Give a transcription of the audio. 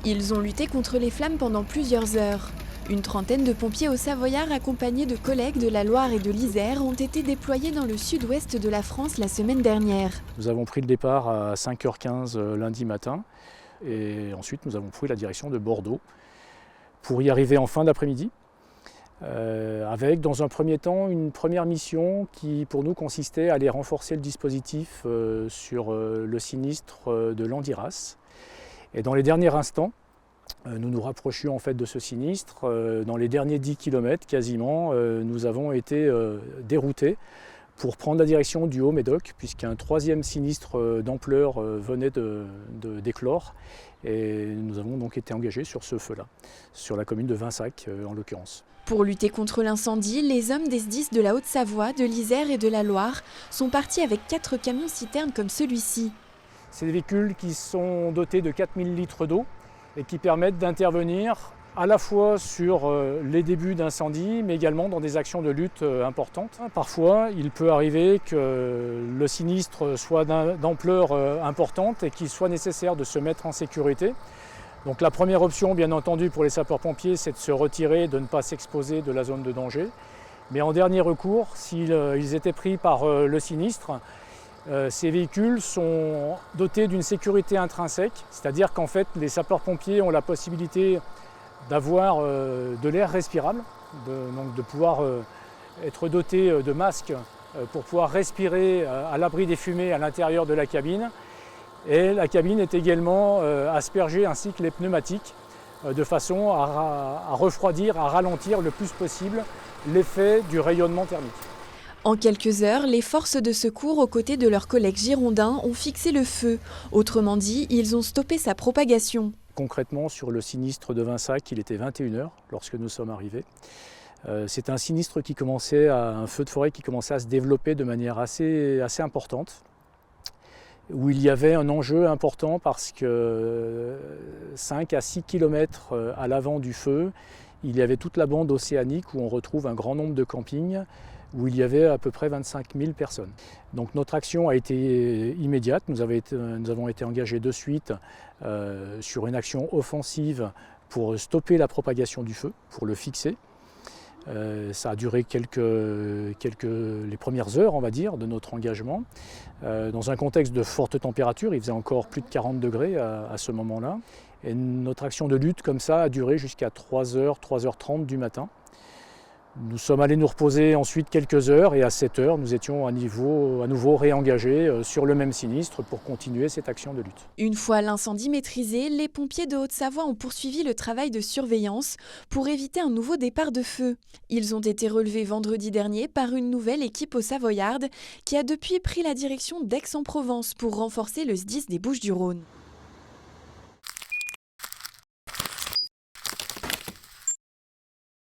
Ils ont lutté contre les flammes pendant plusieurs heures. Une trentaine de pompiers au Savoyard accompagnés de collègues de la Loire et de l'Isère ont été déployés dans le sud-ouest de la France la semaine dernière. Nous avons pris le départ à 5h15 lundi matin et ensuite nous avons pris la direction de Bordeaux pour y arriver en fin d'après-midi avec dans un premier temps une première mission qui pour nous consistait à aller renforcer le dispositif sur le sinistre de Landiras. Et dans les derniers instants, nous nous rapprochions en fait de ce sinistre. Dans les derniers 10 km quasiment, nous avons été déroutés pour prendre la direction du Haut-Médoc, puisqu'un troisième sinistre d'ampleur venait d'éclore. Et nous avons donc été engagés sur ce feu-là, sur la commune de Vinsac en l'occurrence. Pour lutter contre l'incendie, les hommes des SDIS de la Haute-Savoie, de l'Isère et de la Loire sont partis avec 4 camions-citernes comme celui-ci. C'est des véhicules qui sont dotés de 4000 litres d'eau et qui permettent d'intervenir à la fois sur les débuts d'incendie, mais également dans des actions de lutte importantes. Parfois, il peut arriver que le sinistre soit d'ampleur importante et qu'il soit nécessaire de se mettre en sécurité. Donc la première option, bien entendu, pour les sapeurs-pompiers, c'est de se retirer, de ne pas s'exposer de la zone de danger. Mais en dernier recours, s'ils étaient pris par le sinistre, ces véhicules sont dotés d'une sécurité intrinsèque, c'est-à-dire qu'en fait les sapeurs-pompiers ont la possibilité d'avoir de l'air respirable, donc de pouvoir être dotés de masques pour pouvoir respirer à l'abri des fumées à l'intérieur de la cabine. Et la cabine est également aspergée ainsi que les pneumatiques de façon à refroidir, à ralentir le plus possible l'effet du rayonnement thermique. En quelques heures, les forces de secours aux côtés de leurs collègues girondins ont fixé le feu. Autrement dit, ils ont stoppé sa propagation. Concrètement, sur le sinistre de Vinsac, il était 21h lorsque nous sommes arrivés. C'est un sinistre un feu de forêt qui commençait à se développer de manière assez importante, où il y avait un enjeu important parce que 5 à 6 km à l'avant du feu, il y avait toute la bande océanique où on retrouve un grand nombre de campings, où il y avait à peu près 25 000 personnes. Donc notre action a été immédiate, nous avons été engagés de suite sur une action offensive pour stopper la propagation du feu, pour le fixer. Ça a duré les premières heures, on va dire, de notre engagement. Dans un contexte de forte température, il faisait encore plus de 40 degrés à ce moment-là. Et notre action de lutte comme ça a duré jusqu'à 3h, 3h30 du matin. Nous sommes allés nous reposer ensuite quelques heures et à 7h, nous étions à nouveau réengagés sur le même sinistre pour continuer cette action de lutte. Une fois l'incendie maîtrisé, les pompiers de Haute-Savoie ont poursuivi le travail de surveillance pour éviter un nouveau départ de feu. Ils ont été relevés vendredi dernier par une nouvelle équipe au Savoyard qui a depuis pris la direction d'Aix-en-Provence pour renforcer le SDIS des Bouches-du-Rhône.